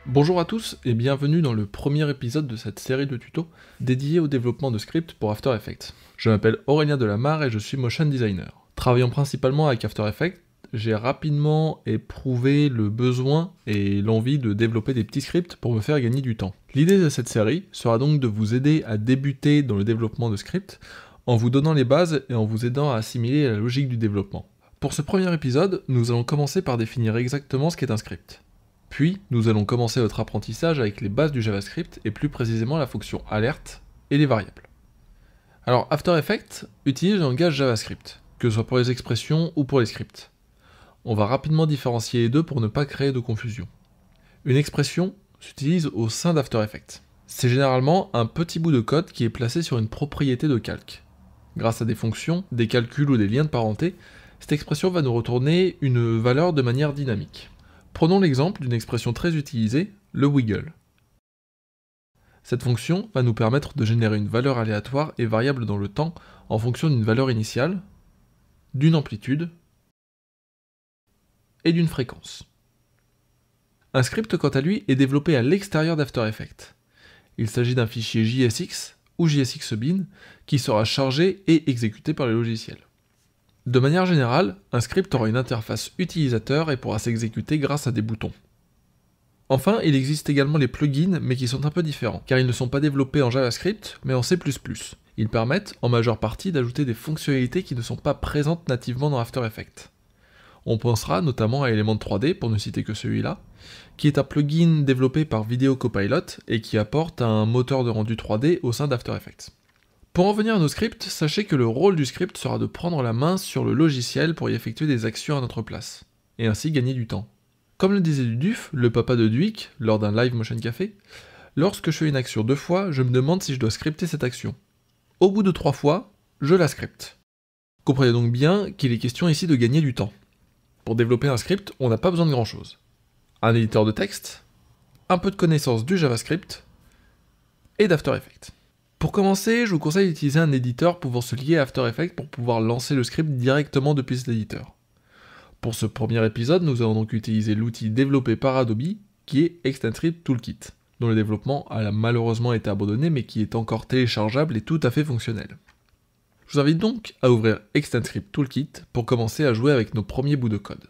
Bonjour à tous et bienvenue dans le premier épisode de cette série de tutos dédiée au développement de scripts pour After Effects. Je m'appelle Aurélien Delamarre et je suis motion designer. Travaillant principalement avec After Effects, j'ai rapidement éprouvé le besoin et l'envie de développer des petits scripts pour me faire gagner du temps. L'idée de cette série sera donc de vous aider à débuter dans le développement de scripts en vous donnant les bases et en vous aidant à assimiler la logique du développement. Pour ce premier épisode, nous allons commencer par définir exactement ce qu'est un script. Puis, nous allons commencer notre apprentissage avec les bases du JavaScript et plus précisément la fonction alert et les variables. Alors, After Effects utilise le langage JavaScript, que ce soit pour les expressions ou pour les scripts. On va rapidement différencier les deux pour ne pas créer de confusion. Une expression s'utilise au sein d'After Effects. C'est généralement un petit bout de code qui est placé sur une propriété de calque. Grâce à des fonctions, des calculs ou des liens de parenté, cette expression va nous retourner une valeur de manière dynamique. Prenons l'exemple d'une expression très utilisée, le wiggle. Cette fonction va nous permettre de générer une valeur aléatoire et variable dans le temps en fonction d'une valeur initiale, d'une amplitude et d'une fréquence. Un script, quant à lui, est développé à l'extérieur d'After Effects. Il s'agit d'un fichier JSX ou JSXBin qui sera chargé et exécuté par le logiciel. De manière générale, un script aura une interface utilisateur et pourra s'exécuter grâce à des boutons. Enfin, il existe également les plugins, mais qui sont un peu différents, car ils ne sont pas développés en JavaScript, mais en C++. Ils permettent, en majeure partie, d'ajouter des fonctionnalités qui ne sont pas présentes nativement dans After Effects. On pensera notamment à Element 3D, pour ne citer que celui-là, qui est un plugin développé par Video Copilot et qui apporte un moteur de rendu 3D au sein d'After Effects. Pour en venir à nos scripts, sachez que le rôle du script sera de prendre la main sur le logiciel pour y effectuer des actions à notre place, et ainsi gagner du temps. Comme le disait Duduf, le papa de Duik, lors d'un live Motion Café, lorsque je fais une action 2 fois, je me demande si je dois scripter cette action. Au bout de 3 fois, je la scripte. Comprenez donc bien qu'il est question ici de gagner du temps. Pour développer un script, on n'a pas besoin de grand chose. Un éditeur de texte, un peu de connaissance du JavaScript, et d'After Effects. Pour commencer, je vous conseille d'utiliser un éditeur pouvant se lier à After Effects pour pouvoir lancer le script directement depuis cet éditeur. Pour ce premier épisode, nous allons donc utiliser l'outil développé par Adobe, qui est ExtendScript Toolkit, dont le développement a malheureusement été abandonné mais qui est encore téléchargeable et tout à fait fonctionnel. Je vous invite donc à ouvrir ExtendScript Toolkit pour commencer à jouer avec nos premiers bouts de code.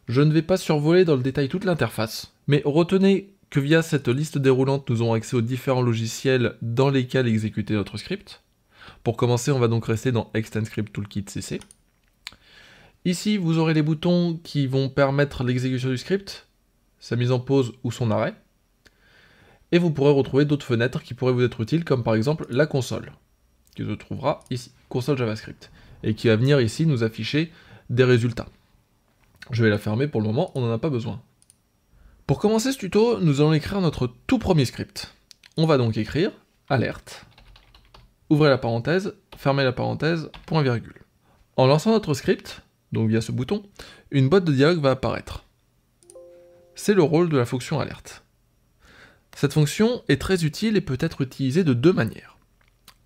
Je ne vais pas survoler dans le détail toute l'interface, mais retenez que via cette liste déroulante, nous aurons accès aux différents logiciels dans lesquels exécuter notre script. Pour commencer, on va donc rester dans ExtendScript Toolkit CC. Ici, vous aurez les boutons qui vont permettre l'exécution du script, sa mise en pause ou son arrêt. Et vous pourrez retrouver d'autres fenêtres qui pourraient vous être utiles, comme par exemple la console, qui se trouvera ici, console JavaScript, et qui va venir ici nous afficher des résultats. Je vais la fermer pour le moment, on n'en a pas besoin. Pour commencer ce tuto, nous allons écrire notre tout premier script. On va donc écrire alerte, ouvrez la parenthèse, fermez la parenthèse, point virgule. En lançant notre script, donc via ce bouton, une boîte de dialogue va apparaître. C'est le rôle de la fonction alerte. Cette fonction est très utile et peut être utilisée de deux manières.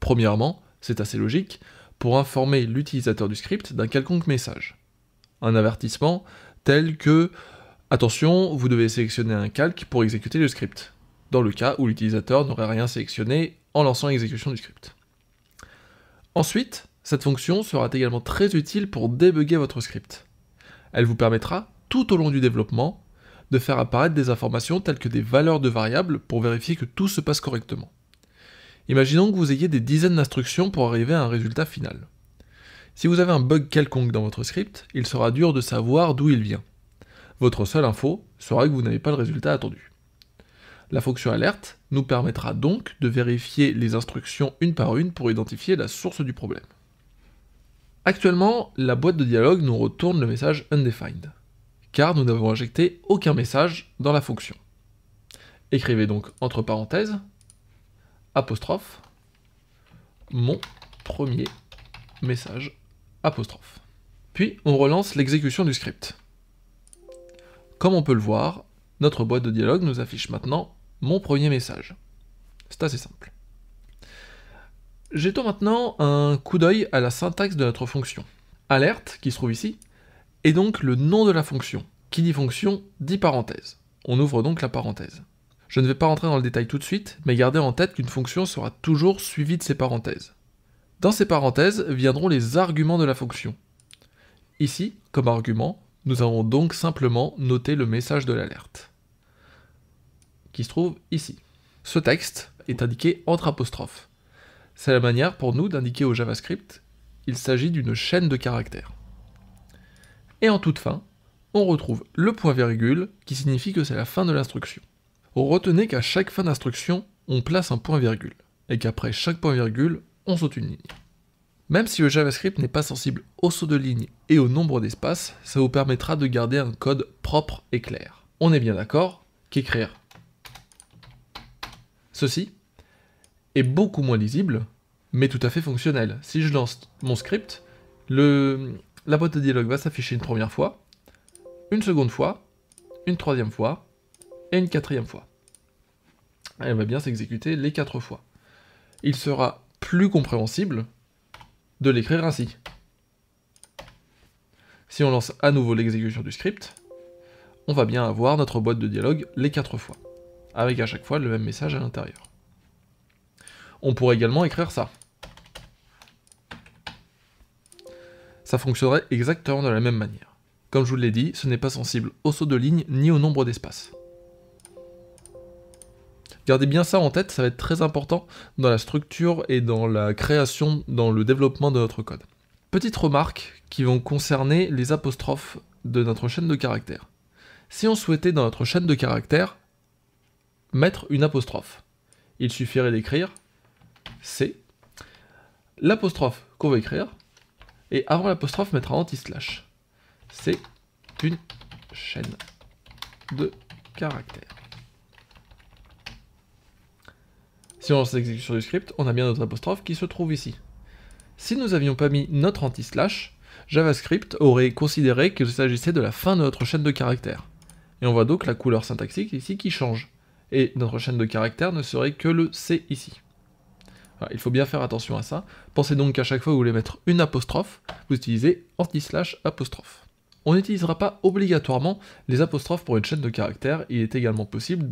Premièrement, c'est assez logique, pour informer l'utilisateur du script d'un quelconque message. Un avertissement tel que attention, vous devez sélectionner un calque pour exécuter le script, dans le cas où l'utilisateur n'aurait rien sélectionné en lançant l'exécution du script. Ensuite, cette fonction sera également très utile pour débugger votre script. Elle vous permettra, tout au long du développement, de faire apparaître des informations telles que des valeurs de variables pour vérifier que tout se passe correctement. Imaginons que vous ayez des dizaines d'instructions pour arriver à un résultat final. Si vous avez un bug quelconque dans votre script, il sera dur de savoir d'où il vient. Votre seule info sera que vous n'avez pas le résultat attendu. La fonction alerte nous permettra donc de vérifier les instructions une par une pour identifier la source du problème. Actuellement, la boîte de dialogue nous retourne le message undefined, car nous n'avons injecté aucun message dans la fonction. Écrivez donc entre parenthèses, apostrophe, mon premier message, apostrophe. Puis on relance l'exécution du script. Comme on peut le voir, notre boîte de dialogue nous affiche maintenant mon premier message. C'est assez simple. Jetons maintenant un coup d'œil à la syntaxe de notre fonction. Alerte, qui se trouve ici, est donc le nom de la fonction. Qui dit fonction, dit parenthèse. On ouvre donc la parenthèse. Je ne vais pas rentrer dans le détail tout de suite, mais gardez en tête qu'une fonction sera toujours suivie de ces parenthèses. Dans ces parenthèses viendront les arguments de la fonction. Ici, comme argument, nous allons donc simplement noter le message de l'alerte, qui se trouve ici. Ce texte est indiqué entre apostrophes. C'est la manière pour nous d'indiquer au JavaScript qu'il s'agit d'une chaîne de caractères. Et en toute fin, on retrouve le point-virgule qui signifie que c'est la fin de l'instruction. Retenez qu'à chaque fin d'instruction, on place un point-virgule, et qu'après chaque point-virgule, on saute une ligne. Même si le JavaScript n'est pas sensible au saut de ligne et au nombre d'espaces, ça vous permettra de garder un code propre et clair. On est bien d'accord qu'écrire ceci est beaucoup moins lisible, mais tout à fait fonctionnel. Si je lance mon script, la boîte de dialogue va s'afficher une première fois, une seconde fois, une troisième fois, et une quatrième fois. Elle va bien s'exécuter les 4 fois. Il sera plus compréhensible de l'écrire ainsi. Si on lance à nouveau l'exécution du script, on va bien avoir notre boîte de dialogue les 4 fois, avec à chaque fois le même message à l'intérieur. On pourrait également écrire ça. Ça fonctionnerait exactement de la même manière. Comme je vous l'ai dit, ce n'est pas sensible au saut de ligne ni au nombre d'espaces. Gardez bien ça en tête, ça va être très important dans la structure et dans la création, dans le développement de notre code. Petites remarques qui vont concerner les apostrophes de notre chaîne de caractères. Si on souhaitait dans notre chaîne de caractères mettre une apostrophe, il suffirait d'écrire C, l'apostrophe qu'on veut écrire, et avant l'apostrophe mettre un anti-slash. C'est une chaîne de caractères. Si on lance l'exécution du script, on a bien notre apostrophe qui se trouve ici. Si nous n'avions pas mis notre anti-slash, JavaScript aurait considéré qu'il s'agissait de la fin de notre chaîne de caractères. Et on voit donc la couleur syntaxique ici qui change. Et notre chaîne de caractères ne serait que le C ici. Alors, il faut bien faire attention à ça. Pensez donc qu'à chaque fois que vous voulez mettre une apostrophe, vous utilisez anti-slash apostrophe. On n'utilisera pas obligatoirement les apostrophes pour une chaîne de caractères, il est également possible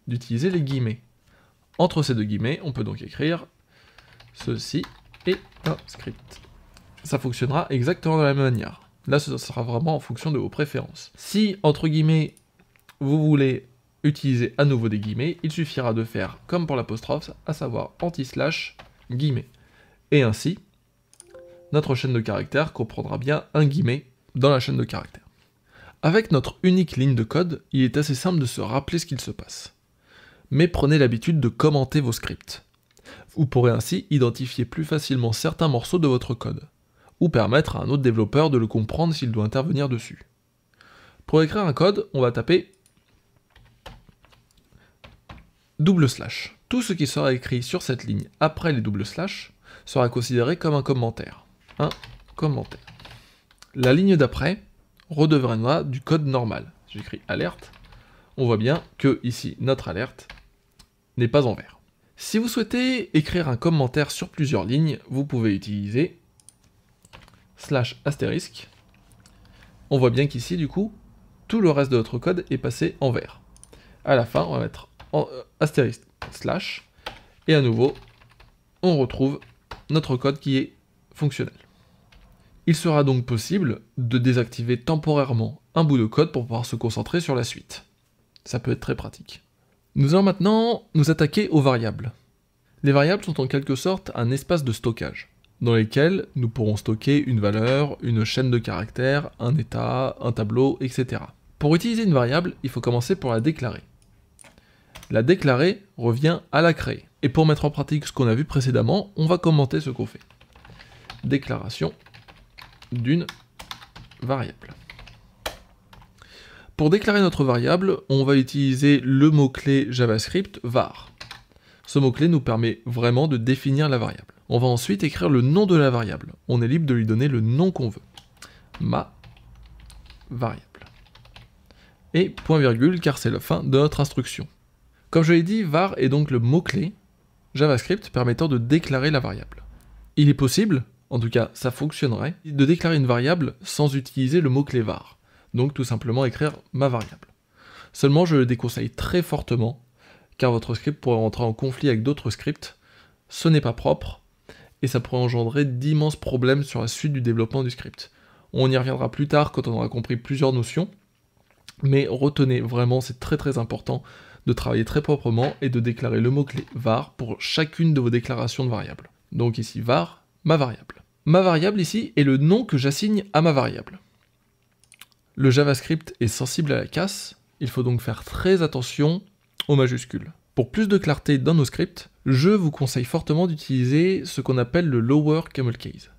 d'utiliser les guillemets. Entre ces deux guillemets, on peut donc écrire ceci est un script. Ça fonctionnera exactement de la même manière. Là, ce sera vraiment en fonction de vos préférences. Si, entre guillemets, vous voulez utiliser à nouveau des guillemets, il suffira de faire comme pour l'apostrophe, à savoir anti-slash guillemets. Et ainsi, notre chaîne de caractères comprendra bien un guillemet dans la chaîne de caractères. Avec notre unique ligne de code, il est assez simple de se rappeler ce qu'il se passe. Mais prenez l'habitude de commenter vos scripts. Vous pourrez ainsi identifier plus facilement certains morceaux de votre code, ou permettre à un autre développeur de le comprendre s'il doit intervenir dessus. Pour écrire un code, on va taper /. Tout ce qui sera écrit sur cette ligne après les // sera considéré comme un commentaire. Un commentaire. La ligne d'après redeviendra du code normal. J'écris alerte. On voit bien que ici, notre alerte n'est pas en vert. Si vous souhaitez écrire un commentaire sur plusieurs lignes, vous pouvez utiliser /*. On voit bien qu'ici, du coup, tout le reste de notre code est passé en vert. À la fin, on va mettre astérisque /, et à nouveau, on retrouve notre code qui est fonctionnel. Il sera donc possible de désactiver temporairement un bout de code pour pouvoir se concentrer sur la suite. Ça peut être très pratique. Nous allons maintenant nous attaquer aux variables. Les variables sont en quelque sorte un espace de stockage, dans lesquels nous pourrons stocker une valeur, une chaîne de caractères, un état, un tableau, etc. Pour utiliser une variable, il faut commencer par la déclarer. La déclarer revient à la créer. Et pour mettre en pratique ce qu'on a vu précédemment, on va commenter ce qu'on fait. Déclaration d'une variable. Pour déclarer notre variable, on va utiliser le mot-clé JavaScript var. Ce mot-clé nous permet vraiment de définir la variable. On va ensuite écrire le nom de la variable. On est libre de lui donner le nom qu'on veut. Ma variable. Et point virgule car c'est la fin de notre instruction. Comme je l'ai dit, var est donc le mot-clé JavaScript permettant de déclarer la variable. Il est possible, en tout cas ça fonctionnerait, de déclarer une variable sans utiliser le mot-clé var. Donc tout simplement écrire ma variable. Seulement je le déconseille très fortement, car votre script pourrait rentrer en conflit avec d'autres scripts. Ce n'est pas propre, et ça pourrait engendrer d'immenses problèmes sur la suite du développement du script. On y reviendra plus tard quand on aura compris plusieurs notions, mais retenez vraiment, c'est très important de travailler très proprement et de déclarer le mot-clé var pour chacune de vos déclarations de variables. Donc ici var, ma variable. Ma variable ici est le nom que j'assigne à ma variable. Le JavaScript est sensible à la casse, il faut donc faire très attention aux majuscules. Pour plus de clarté dans nos scripts, je vous conseille fortement d'utiliser ce qu'on appelle le lower camel case.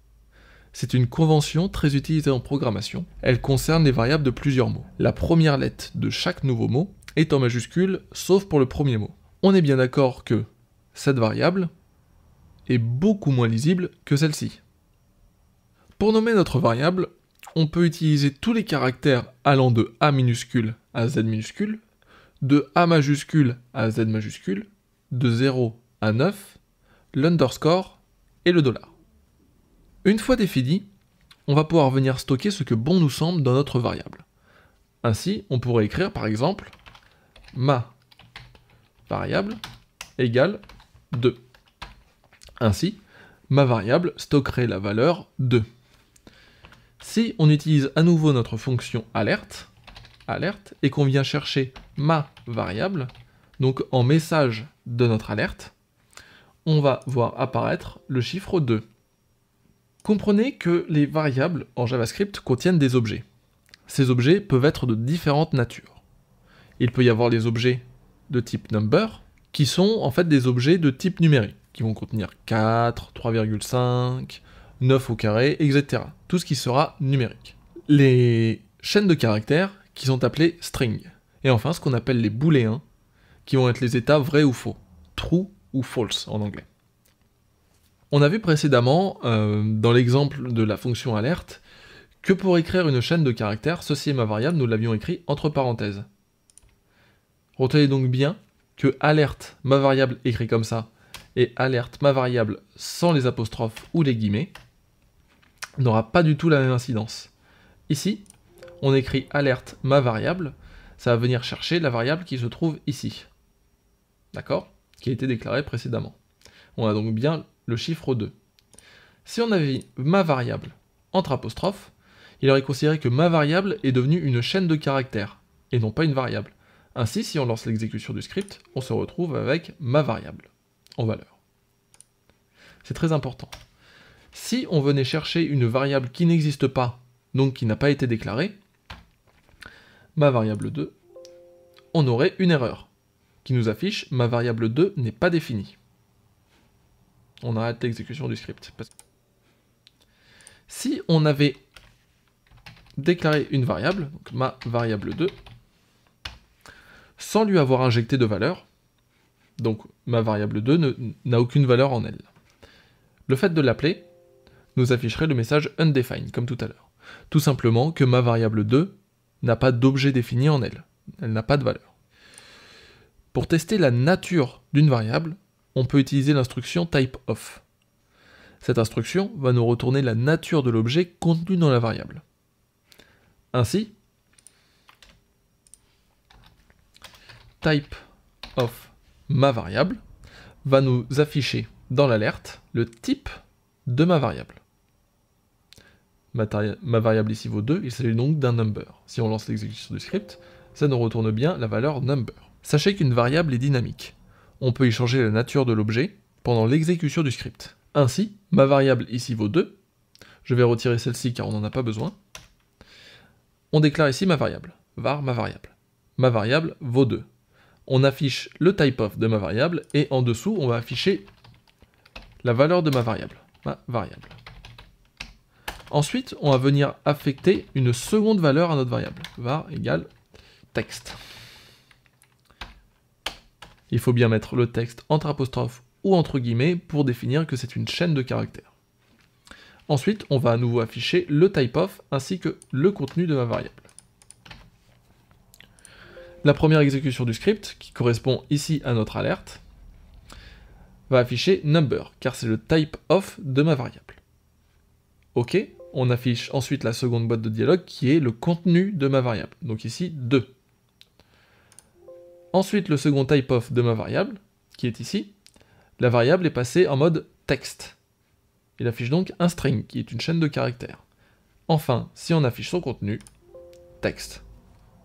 C'est une convention très utilisée en programmation. Elle concerne les variables de plusieurs mots. La première lettre de chaque nouveau mot est en majuscule, sauf pour le premier mot. On est bien d'accord que cette variable est beaucoup moins lisible que celle-ci. Pour nommer notre variable, on peut utiliser tous les caractères allant de A minuscule à Z minuscule, de A majuscule à Z majuscule, de 0 à 9, l'underscore et le $. Une fois défini, on va pouvoir venir stocker ce que bon nous semble dans notre variable. Ainsi, on pourrait écrire par exemple ma variable égale 2. Ainsi, ma variable stockerait la valeur 2. Si on utilise à nouveau notre fonction alerte, et qu'on vient chercher ma variable, donc en message de notre alerte, on va voir apparaître le chiffre 2. Comprenez que les variables en JavaScript contiennent des objets. Ces objets peuvent être de différentes natures. Il peut y avoir des objets de type number, qui sont en fait des objets de type numérique, qui vont contenir 4, 3,5, 9 au carré, etc. Tout ce qui sera numérique. Les chaînes de caractères, qui sont appelées string. Et enfin, ce qu'on appelle les booléens, qui vont être les états vrai ou faux, true ou false en anglais. On a vu précédemment, dans l'exemple de la fonction alerte, que pour écrire une chaîne de caractères, ceci est ma variable, nous l'avions écrit entre parenthèses. Retenez donc bien que alerte, ma variable écrit comme ça, et alerte, ma variable sans les apostrophes ou les guillemets, n'aura pas du tout la même incidence. Ici, on écrit alerte, ma variable, ça va venir chercher la variable qui se trouve ici. D'accord? Qui a été déclarée précédemment. On a donc bien le chiffre 2. Si on avait ma variable entre apostrophes, il aurait considéré que ma variable est devenue une chaîne de caractères, et non pas une variable. Ainsi, si on lance l'exécution du script, on se retrouve avec ma variable en valeur. C'est très important. Si on venait chercher une variable qui n'existe pas, donc qui n'a pas été déclarée, ma variable 2, on aurait une erreur qui nous affiche ma variable 2 n'est pas définie. On arrête l'exécution du script. Si on avait déclaré une variable, donc ma variable 2, sans lui avoir injecté de valeur, donc ma variable 2 n'a aucune valeur en elle. Le fait de l'appeler nous afficherait le message undefined, comme tout à l'heure. Tout simplement que ma variable 2 n'a pas d'objet défini en elle. Elle n'a pas de valeur. Pour tester la nature d'une variable, on peut utiliser l'instruction typeof. Cette instruction va nous retourner la nature de l'objet contenu dans la variable. Ainsi, typeof ma variable va nous afficher dans l'alerte le type de ma variable. Ma variable ici vaut 2, il s'agit donc d'un number. Si on lance l'exécution du script, ça nous retourne bien la valeur number. Sachez qu'une variable est dynamique. On peut y changer la nature de l'objet pendant l'exécution du script. Ainsi, ma variable ici vaut 2. Je vais retirer celle-ci car on n'en a pas besoin. On déclare ici ma variable, var ma variable. Ma variable vaut 2. On affiche le typeof de ma variable et en dessous, on va afficher la valeur de ma variable. Ensuite, on va venir affecter une seconde valeur à notre variable, var égale texte. Il faut bien mettre le texte entre apostrophes ou entre guillemets pour définir que c'est une chaîne de caractères. Ensuite, on va à nouveau afficher le typeof ainsi que le contenu de ma variable. La première exécution du script, qui correspond ici à notre alerte, va afficher number, car c'est le typeof de ma variable. Ok, on affiche ensuite la seconde boîte de dialogue qui est le contenu de ma variable. Donc ici, 2. Ensuite, le second typeof de ma variable, qui est ici, la variable est passée en mode texte. Il affiche donc un string, qui est une chaîne de caractères. Enfin, si on affiche son contenu, texte.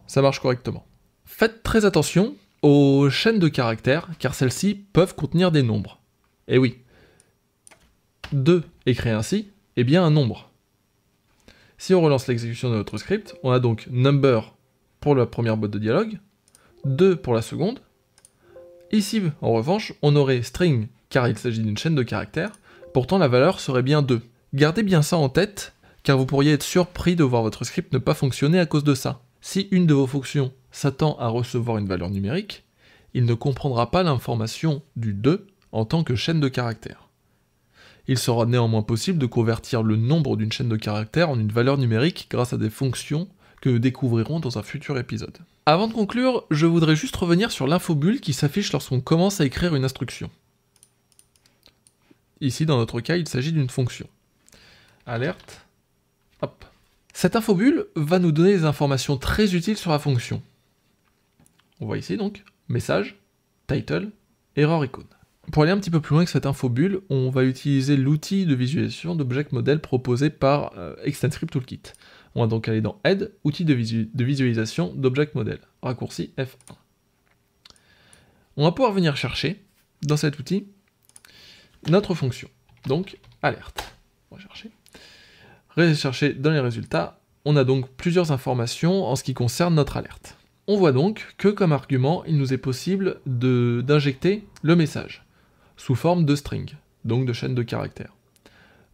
Ça marche correctement. Faites très attention aux chaînes de caractères, car celles-ci peuvent contenir des nombres. Et oui, 2 écrit ainsi est bien un nombre. Si on relance l'exécution de notre script, on a donc number pour la première boîte de dialogue, 2 pour la seconde. Ici, en revanche, on aurait string, car il s'agit d'une chaîne de caractères, pourtant la valeur serait bien 2. Gardez bien ça en tête, car vous pourriez être surpris de voir votre script ne pas fonctionner à cause de ça. Si une de vos fonctions s'attend à recevoir une valeur numérique, il ne comprendra pas l'information du 2 en tant que chaîne de caractères. Il sera néanmoins possible de convertir le nombre d'une chaîne de caractères en une valeur numérique grâce à des fonctions que nous découvrirons dans un futur épisode. Avant de conclure, je voudrais juste revenir sur l'infobulle qui s'affiche lorsqu'on commence à écrire une instruction. Ici, dans notre cas, il s'agit d'une fonction. Alerte. Hop. Cette infobulle va nous donner des informations très utiles sur la fonction. On voit ici donc, message, title, error icon. Pour aller un petit peu plus loin que cette infobulle, on va utiliser l'outil de visualisation d'Object Model proposé par ExtendScript Toolkit. On va donc aller dans Aide, outil de visualisation d'Object Model, raccourci F1. On va pouvoir venir chercher, dans cet outil, notre fonction, donc alerte. On va chercher. Rechercher dans les résultats, on a donc plusieurs informations en ce qui concerne notre alerte. On voit donc que comme argument, il nous est possible d'injecter le message, sous forme de string, donc de chaîne de caractères.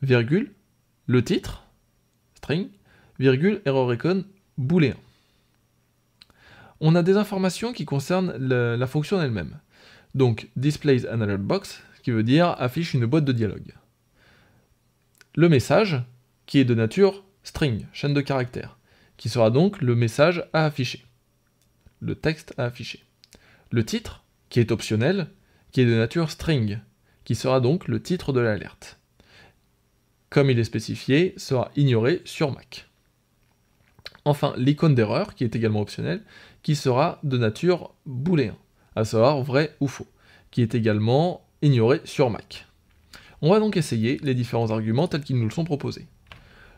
Virgule, le titre, string, virgule, error icon, booléen. On a des informations qui concernent la fonction elle-même. Donc, displays an alert box, qui veut dire affiche une boîte de dialogue. Le message, qui est de nature string, chaîne de caractères, qui sera donc le message à afficher, le texte à afficher. Le titre, qui est optionnel, qui est de nature string, qui sera donc le titre de l'alerte. Comme il est spécifié, sera ignoré sur Mac. Enfin, l'icône d'erreur, qui est également optionnelle, qui sera de nature booléen, à savoir vrai ou faux, qui est également ignoré sur Mac. On va donc essayer les différents arguments tels qu'ils nous sont proposés.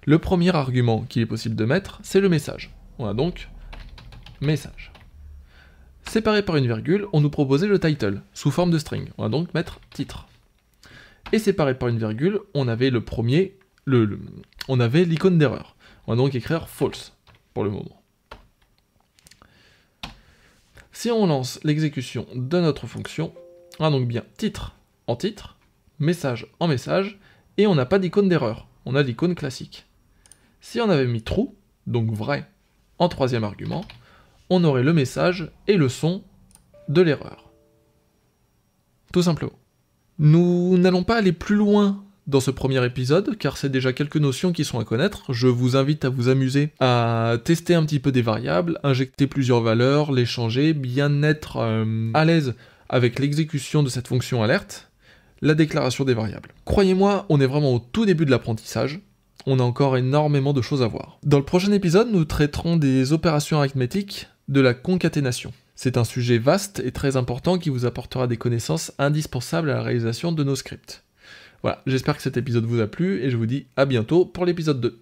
Le premier argument qu'il est possible de mettre, c'est le message. On a donc message. Séparé par une virgule, on nous proposait le title, sous forme de string. On va donc mettre titre. Et séparé par une virgule, on avait on avait l'icône d'erreur. On va donc écrire false, pour le moment. Si on lance l'exécution de notre fonction, on a donc bien titre en titre, message en message, et on n'a pas d'icône d'erreur. On a l'icône classique. Si on avait mis true, donc vrai, en troisième argument, on aurait le message et le son de l'erreur. Tout simplement. Nous n'allons pas aller plus loin dans ce premier épisode, car c'est déjà quelques notions qui sont à connaître. Je vous invite à vous amuser à tester un petit peu des variables, injecter plusieurs valeurs, les changer, bien être à l'aise avec l'exécution de cette fonction alerte, la déclaration des variables. Croyez-moi, on est vraiment au tout début de l'apprentissage. On a encore énormément de choses à voir. Dans le prochain épisode, nous traiterons des opérations arithmétiques de la concaténation. C'est un sujet vaste et très important qui vous apportera des connaissances indispensables à la réalisation de nos scripts. Voilà, j'espère que cet épisode vous a plu et je vous dis à bientôt pour l'épisode 2.